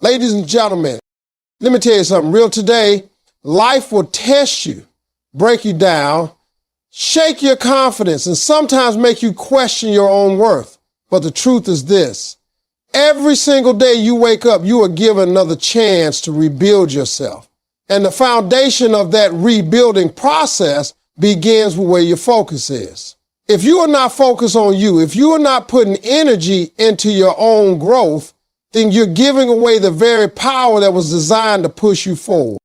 Ladies and gentlemen, let me tell you something real today. Life will test you, break you down, shake your confidence, and sometimes make you question your own worth. But the truth is this: every single day you wake up, you are given another chance to rebuild yourself. And the foundation of that rebuilding process begins with where your focus is. If you are not focused on you, if you are not putting energy into your own growth, then you're giving away the very power that was designed to push you forward.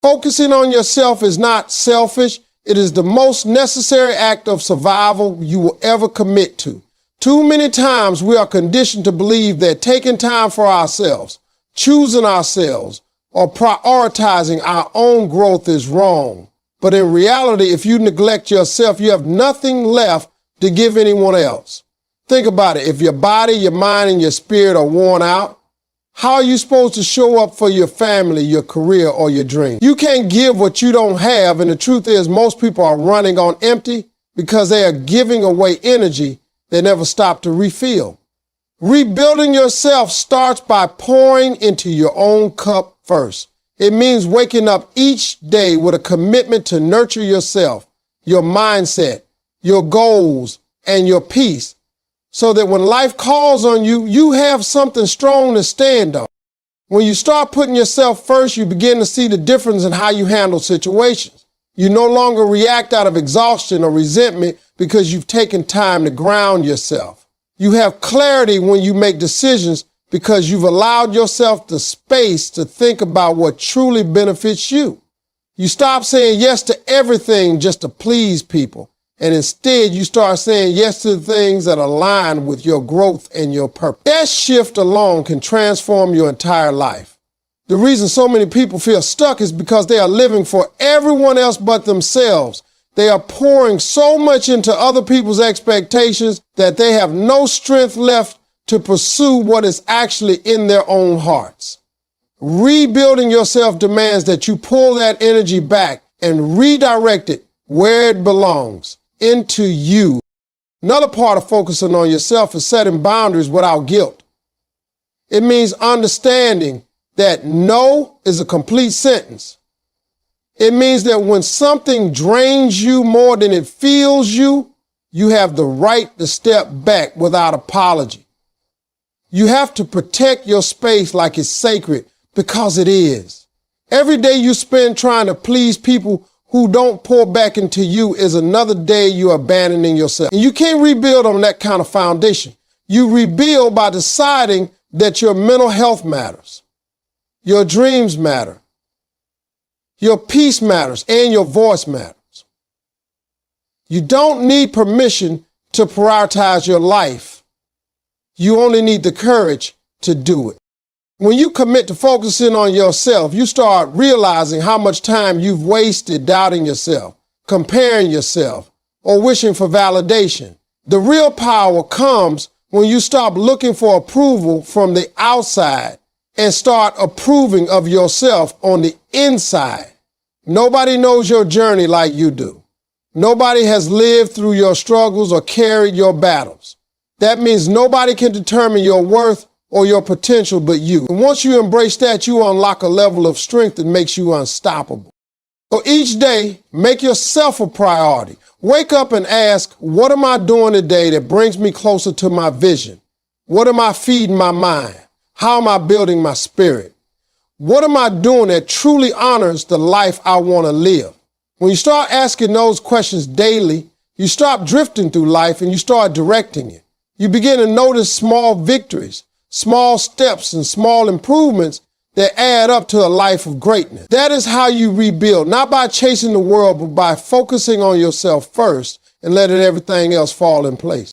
Focusing on yourself is not selfish. It is the most necessary act of survival you will ever commit to. Too many times we are conditioned to believe that taking time for ourselves, choosing ourselves, or prioritizing our own growth is wrong. But in reality, if you neglect yourself, you have nothing left to give anyone else. Think about it. If your body, your mind, and your spirit are worn out, how are you supposed to show up for your family, your career, or your dream? You can't give what you don't have, and the truth is most people are running on empty because they are giving away energy they never stop to refill. Rebuilding yourself starts by pouring into your own cup first. It means waking up each day with a commitment to nurture yourself, your mindset, your goals, and your peace, so that when life calls on you, you have something strong to stand on. When you start putting yourself first, you begin to see the difference in how you handle situations. You no longer react out of exhaustion or resentment because you've taken time to ground yourself. You have clarity when you make decisions because you've allowed yourself the space to think about what truly benefits you. You stop saying yes to everything just to please people, and instead you start saying yes to the things that align with your growth and your purpose. That shift alone can transform your entire life. The reason so many people feel stuck is because they are living for everyone else but themselves. They are pouring so much into other people's expectations that they have no strength left to pursue what is actually in their own hearts. Rebuilding yourself demands that you pull that energy back and redirect it where it belongs, into you. Another part of focusing on yourself is setting boundaries without guilt. It means understanding that no is a complete sentence. It means that when something drains you more than it fills you, you have the right to step back without apology. You have to protect your space like it's sacred, because it is. Every day you spend trying to please people who don't pour back into you is another day you're abandoning yourself. And you can't rebuild on that kind of foundation. You rebuild by deciding that your mental health matters, your dreams matter, your peace matters, and your voice matters. You don't need permission to prioritize your life. You only need the courage to do it. When you commit to focusing on yourself, you start realizing how much time you've wasted doubting yourself, comparing yourself, or wishing for validation. The real power comes when you stop looking for approval from the outside and start approving of yourself on the inside. Nobody knows your journey like you do. Nobody has lived through your struggles or carried your battles. That means nobody can determine your worth or your potential but you. And once you embrace that, you unlock a level of strength that makes you unstoppable. So each day, make yourself a priority. Wake up and ask, what am I doing today that brings me closer to my vision? What am I feeding my mind? How am I building my spirit? What am I doing that truly honors the life I want to live? When you start asking those questions daily, you stop drifting through life and you start directing it. You begin to notice small victories, small steps, and small improvements that add up to a life of greatness. That is how you rebuild, not by chasing the world, but by focusing on yourself first and letting everything else fall in place.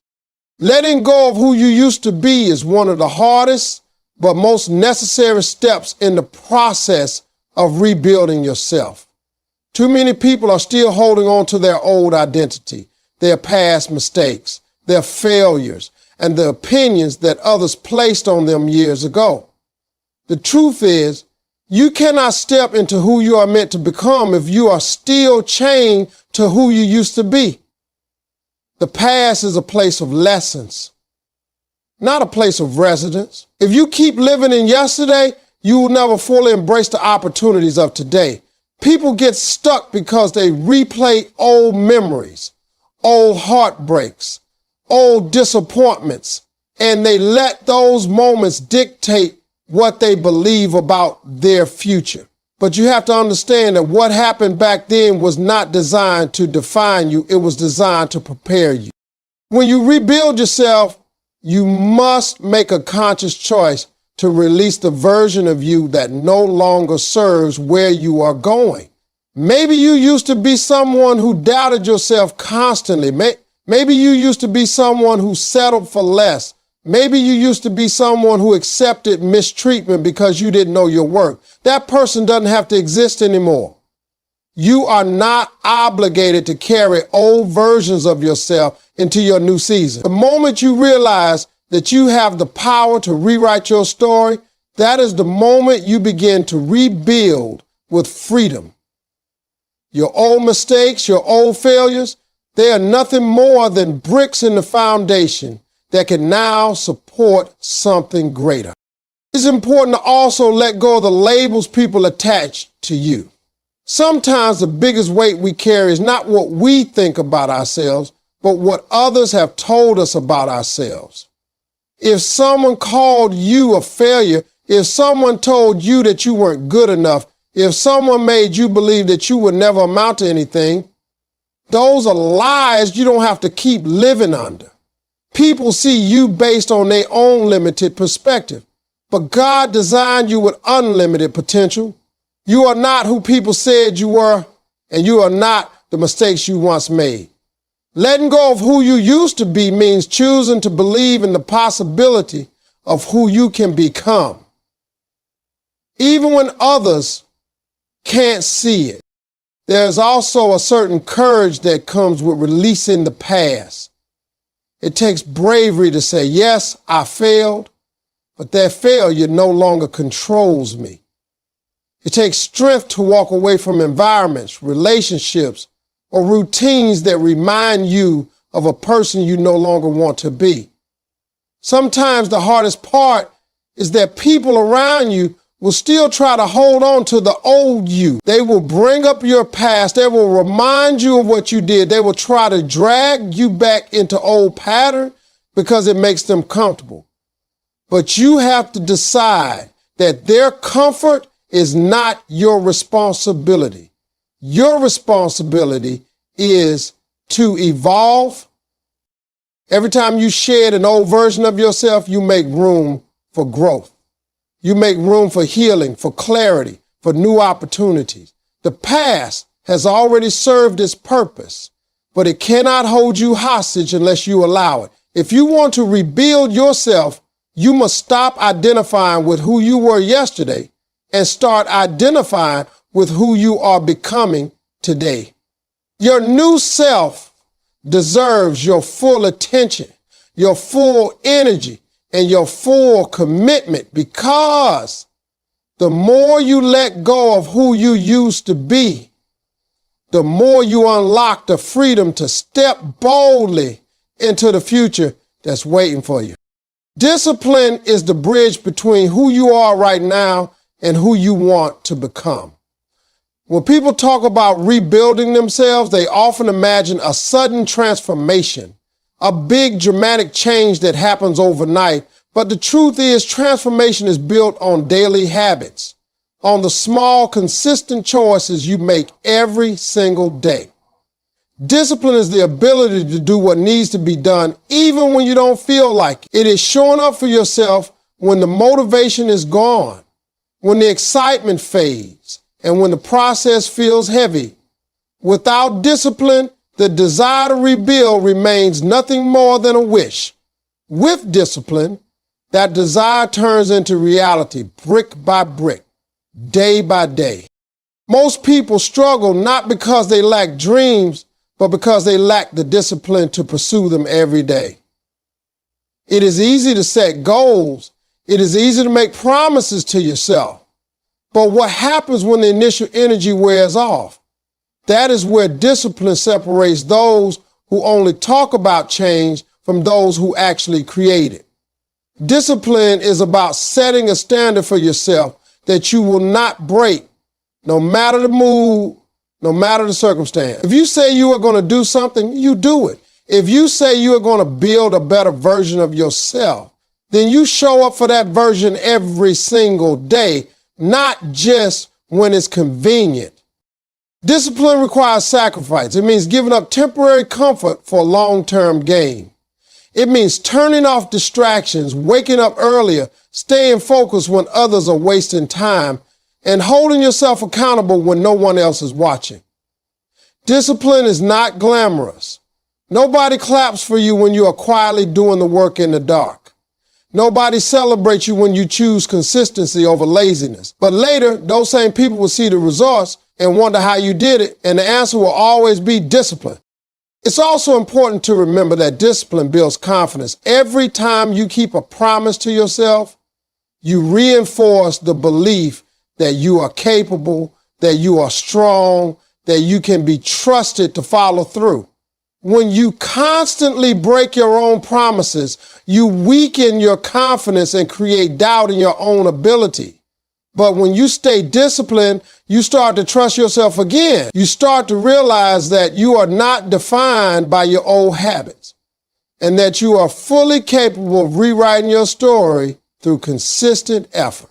Letting go of who you used to be is one of the hardest but most necessary steps in the process of rebuilding yourself. Too many people are still holding on to their old identity, their past mistakes, their failures, and the opinions that others placed on them years ago. The truth is, you cannot step into who you are meant to become if you are still chained to who you used to be. The past is a place of lessons, not a place of residence. If you keep living in yesterday, You will never fully embrace the opportunities of today. People get stuck because they replay old memories, old heartbreaks, old disappointments, and they let those moments dictate what they believe about their future. But you have to understand that what happened back then was not designed to define you. It was designed to prepare you. When you rebuild yourself, you must make a conscious choice to release the version of you that no longer serves where you are going. Maybe you used to be someone who doubted yourself constantly. Maybe you used to be someone who settled for less. Maybe you used to be someone who accepted mistreatment because you didn't know your worth. That person doesn't have to exist anymore. You are not obligated to carry old versions of yourself into your new season. The moment you realize that you have the power to rewrite your story, that is the moment you begin to rebuild with freedom. Your old mistakes, your old failures, they are nothing more than bricks in the foundation that can now support something greater. It's important to also let go of the labels people attach to you. Sometimes the biggest weight we carry is not what we think about ourselves, but what others have told us about ourselves. If someone called you a failure, if someone told you that you weren't good enough, if someone made you believe that you would never amount to anything, those are lies you don't have to keep living under. People see you based on their own limited perspective, but God designed you with unlimited potential. You are not who people said you were, and you are not the mistakes you once made. Letting go of who you used to be means choosing to believe in the possibility of who you can become. Even when others can't see it, there's also a certain courage that comes with releasing the past. It takes bravery to say, yes, I failed, but that failure no longer controls me. It takes strength to walk away from environments, relationships, or routines that remind you of a person you no longer want to be. Sometimes the hardest part is that people around you will still try to hold on to the old you. They will bring up your past. They will remind you of what you did. They will try to drag you back into old pattern because it makes them comfortable. But you have to decide that their comfort is not your responsibility. Your responsibility is to evolve. Every time you shed an old version of yourself, you make room for growth. You make room for healing, for clarity, for new opportunities. The past has already served its purpose, but it cannot hold you hostage unless you allow it. If you want to rebuild yourself, you must stop identifying with who you were yesterday and start identifying with who you are becoming today. Your new self deserves your full attention, your full energy, and your full commitment, because the more you let go of who you used to be, the more you unlock the freedom to step boldly into the future that's waiting for you. Discipline is the bridge between who you are right now and who you want to become. When people talk about rebuilding themselves, they often imagine a sudden transformation, a big dramatic change that happens overnight. But the truth is, transformation is built on daily habits, on the small, consistent choices you make every single day. Discipline is the ability to do what needs to be done even when you don't feel like it. It is showing up for yourself when the motivation is gone, when the excitement fades, and when the process feels heavy. Without discipline, the desire to rebuild remains nothing more than a wish. With discipline, that desire turns into reality, brick by brick, day by day. Most people struggle not because they lack dreams, but because they lack the discipline to pursue them every day. It is easy to set goals. It is easy to make promises to yourself. But what happens when the initial energy wears off? That is where discipline separates those who only talk about change from those who actually create it. Discipline is about setting a standard for yourself, that you will not break, no matter the mood, no matter the circumstance. If you say you are going to do something, you do it. If you say you are going to build a better version of yourself, then you show up for that version every single day, not just when it's convenient. Discipline requires sacrifice. It means giving up temporary comfort for long-term gain. It means turning off distractions, waking up earlier, staying focused when others are wasting time, and holding yourself accountable when no one else is watching. Discipline is not glamorous. Nobody claps for you when you are quietly doing the work in the dark. Nobody celebrates you when you choose consistency over laziness. But later, those same people will see the results and wonder how you did it, and the answer will always be discipline. It's also important to remember that discipline builds confidence. Every time you keep a promise to yourself, you reinforce the belief that you are capable, that you are strong, that you can be trusted to follow through. When you constantly break your own promises, you weaken your confidence and create doubt in your own ability. But when you stay disciplined, you start to trust yourself again. You start to realize that you are not defined by your old habits and that you are fully capable of rewriting your story through consistent effort.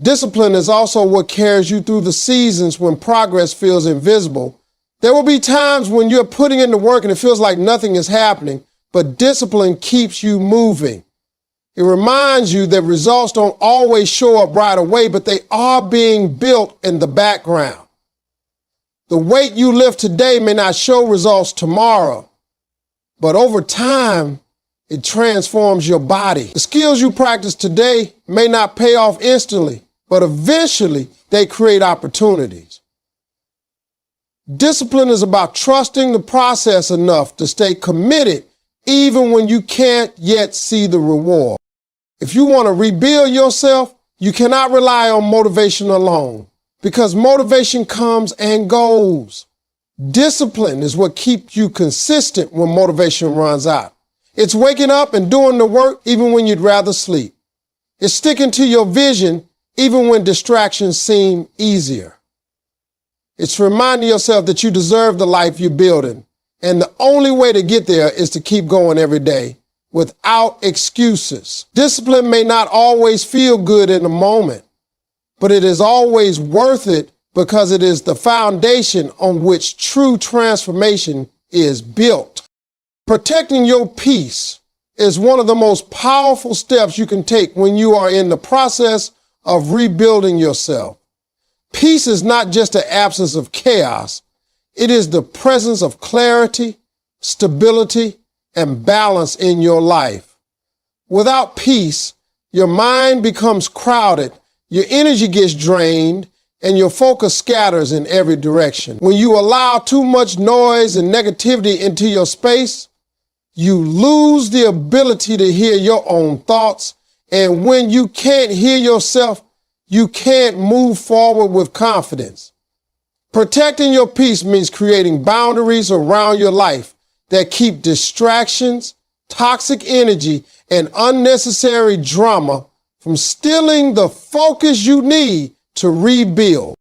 Discipline is also what carries you through the seasons when progress feels invisible. There will be times when you're putting in the work and it feels like nothing is happening, but discipline keeps you moving. It reminds you that results don't always show up right away, but they are being built in the background. The weight you lift today may not show results tomorrow, but over time, it transforms your body. The skills you practice today may not pay off instantly, but eventually they create opportunities. Discipline is about trusting the process enough to stay committed even when you can't yet see the reward. If you want to rebuild yourself, you cannot rely on motivation alone because motivation comes and goes. Discipline is what keeps you consistent when motivation runs out. It's waking up and doing the work even when you'd rather sleep. It's sticking to your vision even when distractions seem easier. It's reminding yourself that you deserve the life you're building, and the only way to get there is to keep going every day without excuses. Discipline may not always feel good in the moment, but it is always worth it because it is the foundation on which true transformation is built. Protecting your peace is one of the most powerful steps you can take when you are in the process of rebuilding yourself. Peace is not just the absence of chaos. It is the presence of clarity, stability, and balance in your life. Without peace, your mind becomes crowded, your energy gets drained, and your focus scatters in every direction. When you allow too much noise and negativity into your space, you lose the ability to hear your own thoughts. And when you can't hear yourself, you can't move forward with confidence. Protecting your peace means creating boundaries around your life that keep distractions, toxic energy, and unnecessary drama from stealing the focus you need to rebuild.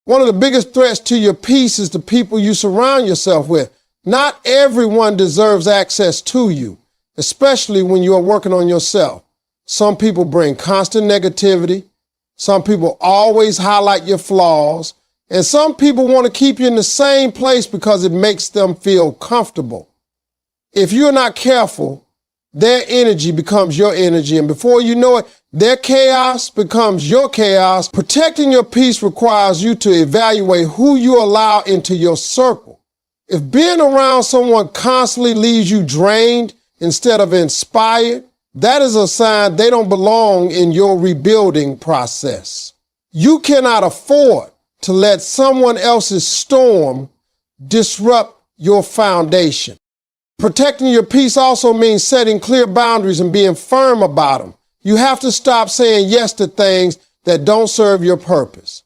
One of the biggest threats to your peace is the people you surround yourself with. Not everyone deserves access to you, especially when you are working on yourself. Some people bring constant negativity. Some people always highlight your flaws. And some people want to keep you in the same place because it makes them feel comfortable. If you're not careful, their energy becomes your energy. And before you know it, their chaos becomes your chaos. Protecting your peace requires you to evaluate who you allow into your circle. If being around someone constantly leaves you drained instead of inspired, that is a sign they don't belong in your rebuilding process. You cannot afford to let someone else's storm disrupt your foundation. Protecting your peace also means setting clear boundaries and being firm about them. You have to stop saying yes to things that don't serve your purpose.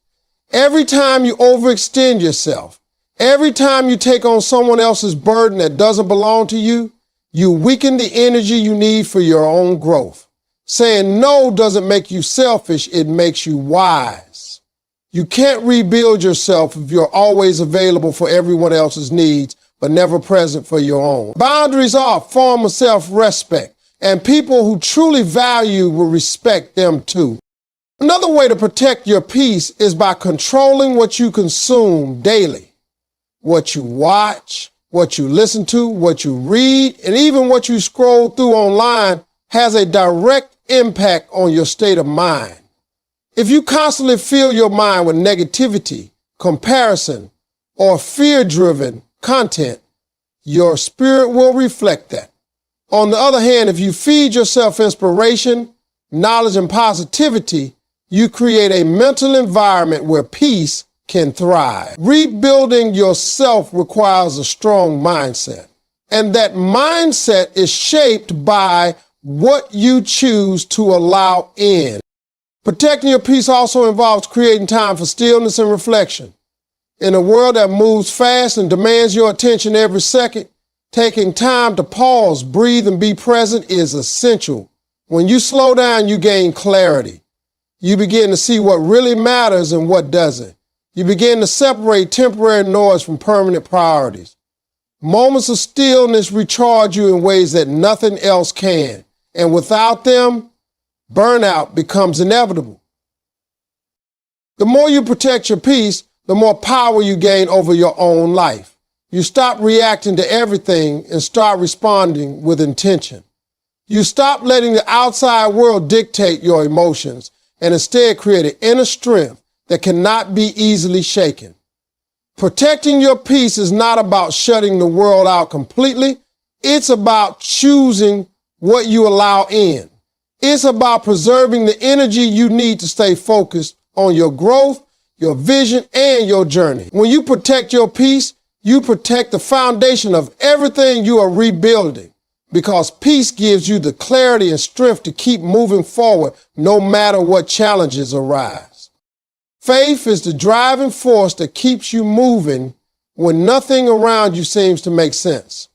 Every time you overextend yourself, every time you take on someone else's burden that doesn't belong to you, you weaken the energy you need for your own growth. Saying no doesn't make you selfish, it makes you wise. You can't rebuild yourself if you're always available for everyone else's needs, but never present for your own. Boundaries are a form of self-respect, and people who truly value will respect them too. Another way to protect your peace is by controlling what you consume daily. What you watch, what you listen to, what you read, and even what you scroll through online has a direct impact on your state of mind. If you constantly fill your mind with negativity, comparison, or fear-driven content, your spirit will reflect that. On the other hand, if you feed yourself inspiration, knowledge, and positivity, you create a mental environment where peace can thrive. Rebuilding yourself requires a strong mindset, and that mindset is shaped by what you choose to allow in. Protecting your peace also involves creating time for stillness and reflection. In a world that moves fast and demands your attention every second, taking time to pause, breathe, and be present is essential. When you slow down, you gain clarity. You begin to see what really matters and what doesn't. You begin to separate temporary noise from permanent priorities. Moments of stillness recharge you in ways that nothing else can. And without them, burnout becomes inevitable. The more you protect your peace, the more power you gain over your own life. You stop reacting to everything and start responding with intention. You stop letting the outside world dictate your emotions and instead create an inner strength that cannot be easily shaken. Protecting your peace is not about shutting the world out completely. It's about choosing what you allow in. It's about preserving the energy you need to stay focused on your growth, your vision, and your journey. When you protect your peace, you protect the foundation of everything you are rebuilding, because peace gives you the clarity and strength to keep moving forward no matter what challenges arise. Faith is the driving force that keeps you moving when nothing around you seems to make sense.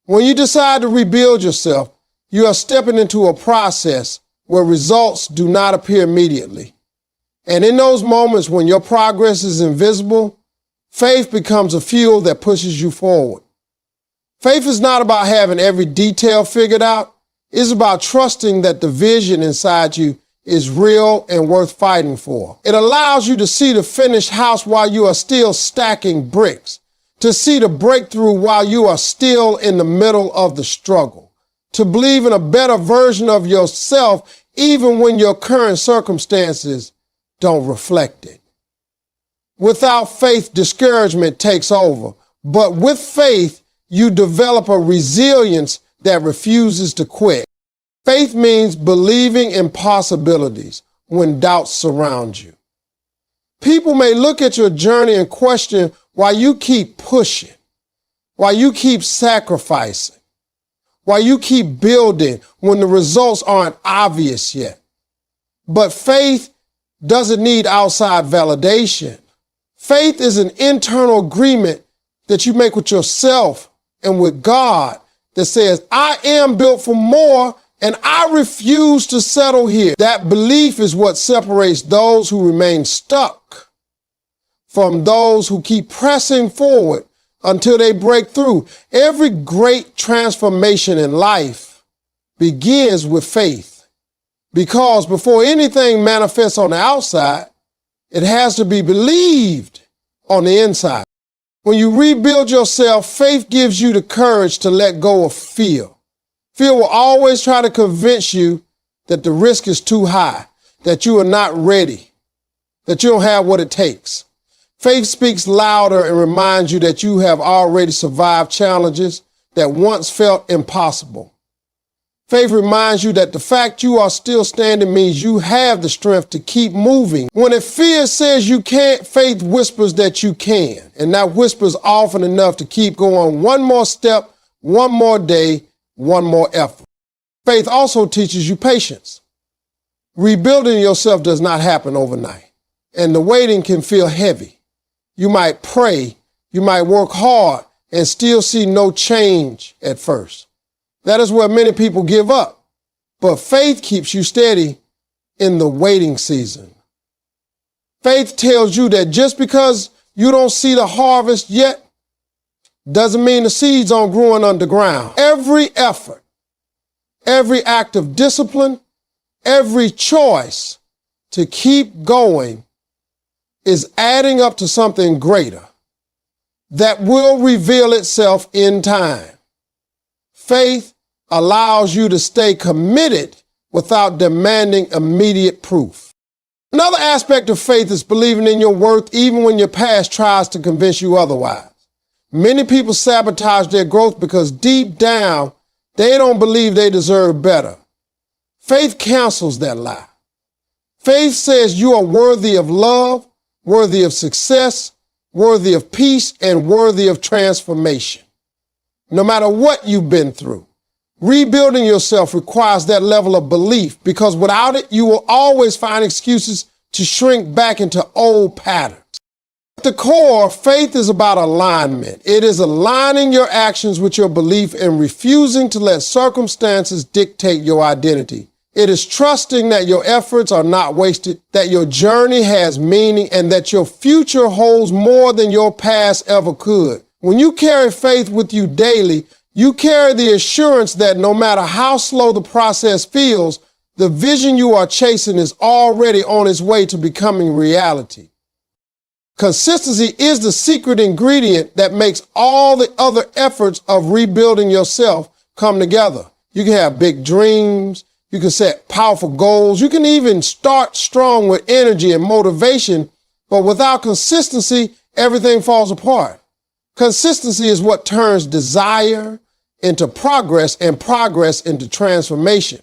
When you decide to rebuild yourself, you are stepping into a process where results do not appear immediately. And in those moments when your progress is invisible, faith becomes a fuel that pushes you forward. Faith is not about having every detail figured out. It's about trusting that the vision inside you is real and worth fighting for. It allows you to see the finished house while you are still stacking bricks, to see the breakthrough while you are still in the middle of the struggle, to believe in a better version of yourself even when your current circumstances don't reflect it. Without faith, discouragement takes over, but with faith, you develop a resilience that refuses to quit. Faith means believing in possibilities when doubts surround you. People may look at your journey and question why you keep pushing, why you keep sacrificing, why you keep building when the results aren't obvious yet. But faith doesn't need outside validation. Faith is an internal agreement that you make with yourself and with God that says, I am built for more and I refuse to settle here. That belief is what separates those who remain stuck from those who keep pressing forward until they break through. Every great transformation in life begins with faith, because before anything manifests on the outside, it has to be believed on the inside. When you rebuild yourself, faith gives you the courage to let go of fear. Fear will always try to convince you that the risk is too high, that you are not ready, that you don't have what it takes. Faith speaks louder and reminds you that you have already survived challenges that once felt impossible. Faith reminds you that the fact you are still standing means you have the strength to keep moving. When a fear says you can't, faith whispers that you can. And that whisper is often enough to keep going one more step, one more day, one more effort. Faith also teaches you patience. Rebuilding yourself does not happen overnight, and the waiting can feel heavy. You might pray, you might work hard, and still see no change at first. That is where many people give up. but faith keeps you steady in the waiting season. Faith tells you that just because you don't see the harvest yet doesn't mean the seeds aren't growing underground. Every effort, every act of discipline, every choice to keep going is adding up to something greater that will reveal itself in time. Faith allows you to stay committed without demanding immediate proof. Another aspect of faith is believing in your worth even when your past tries to convince you otherwise. Many people sabotage their growth because deep down, they don't believe they deserve better. Faith cancels that lie. Faith says you are worthy of love, worthy of success, worthy of peace, and worthy of transformation. No matter what you've been through, rebuilding yourself requires that level of belief, because without it, you will always find excuses to shrink back into old patterns. At the core, faith is about alignment. It is aligning your actions with your belief and refusing to let circumstances dictate your identity. It is trusting that your efforts are not wasted, that your journey has meaning, and that your future holds more than your past ever could. When you carry faith with you daily, you carry the assurance that no matter how slow the process feels, the vision you are chasing is already on its way to becoming reality. Consistency is the secret ingredient that makes all the other efforts of rebuilding yourself come together. You can have big dreams. You can set powerful goals. You can even start strong with energy and motivation, but without consistency, everything falls apart. Consistency is what turns desire into progress and progress into transformation.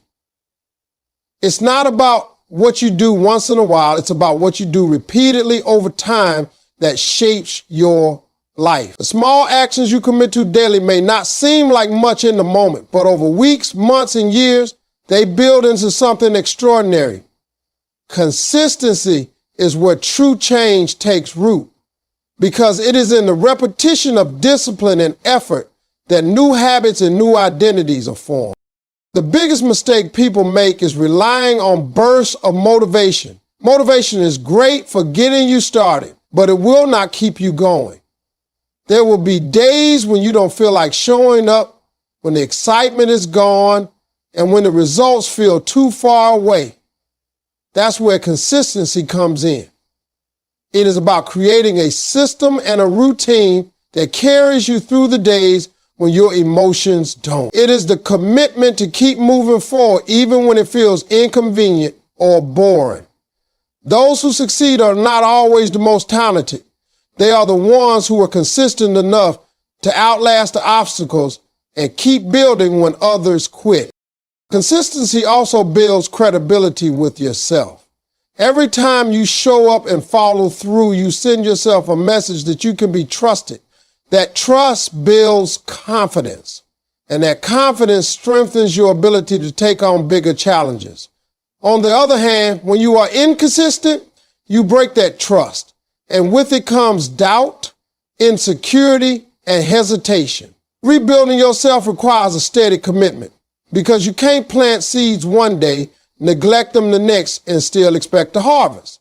It's not about what you do once in a while. It's about what you do repeatedly over time that shapes your life. The small actions you commit to daily may not seem like much in the moment, but over weeks, months, and years, they build into something extraordinary. Consistency is where true change takes root, because it is in the repetition of discipline and effort that new habits and new identities are formed. The biggest mistake people make is relying on bursts of motivation. Motivation is great for getting you started, but it will not keep you going. There will be days when you don't feel like showing up, when the excitement is gone, and when the results feel too far away. That's where consistency comes in. It is about creating a system and a routine that carries you through the days when your emotions don't. It is the commitment to keep moving forward even when it feels inconvenient or boring. Those who succeed are not always the most talented. They are the ones who are consistent enough to outlast the obstacles and keep building when others quit. Consistency also builds credibility with yourself. Every time you show up and follow through, you send yourself a message that you can be trusted. That trust builds confidence, and that confidence strengthens your ability to take on bigger challenges. On the other hand, when you are inconsistent, you break that trust, and with it comes doubt, insecurity, and hesitation. Rebuilding yourself requires a steady commitment, because you can't plant seeds one day, neglect them the next, and still expect to harvest.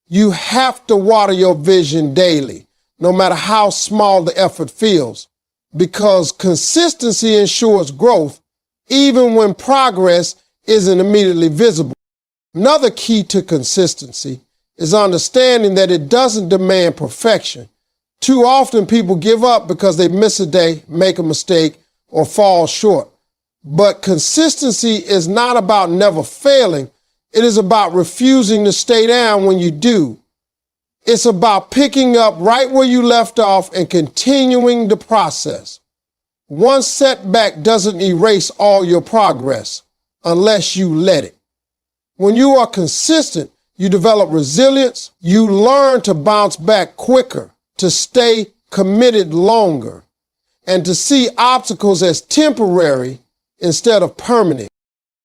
You have to water your vision daily, no matter how small the effort feels, because consistency ensures growth even when progress isn't immediately visible. Another key to consistency is understanding that it doesn't demand perfection. Too often people give up because they miss a day, make a mistake, or fall short. But consistency is not about never failing. It is about refusing to stay down when you do. It's about picking up right where you left off and continuing the process. One setback doesn't erase all your progress unless you let it. When you are consistent, you develop resilience. You learn to bounce back quicker, to stay committed longer, and to see obstacles as temporary instead of permanent.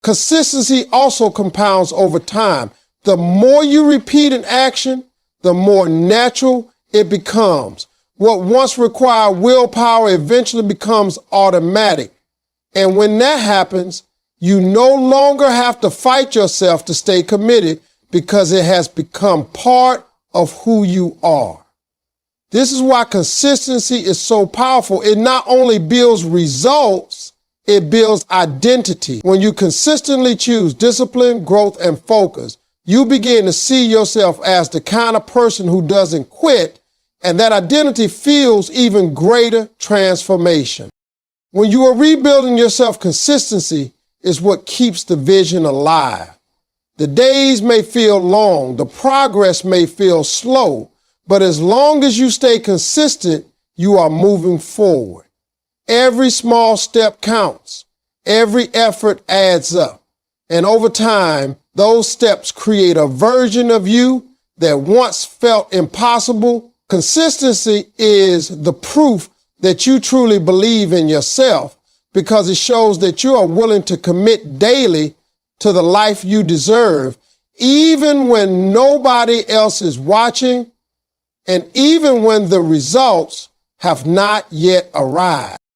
Consistency also compounds over time. The more you repeat an action, the more natural it becomes. What once required willpower eventually becomes automatic. And when that happens, You no longer have to fight yourself to stay committed because it has become part of who you are. This is why consistency is so powerful. It not only builds results, it builds identity. When you consistently choose discipline, growth, and focus, you begin to see yourself as the kind of person who doesn't quit, and that identity fuels even greater transformation. When you are rebuilding yourself, consistency is what keeps the vision alive. The days may feel long, the progress may feel slow, but as long as you stay consistent, you are moving forward. Every small step counts. Every effort adds up. And over time, those steps create a version of you that once felt impossible. Consistency is the proof that you truly believe in yourself, because it shows that you are willing to commit daily to the life you deserve, even when nobody else is watching, and even when the results have not yet arrived.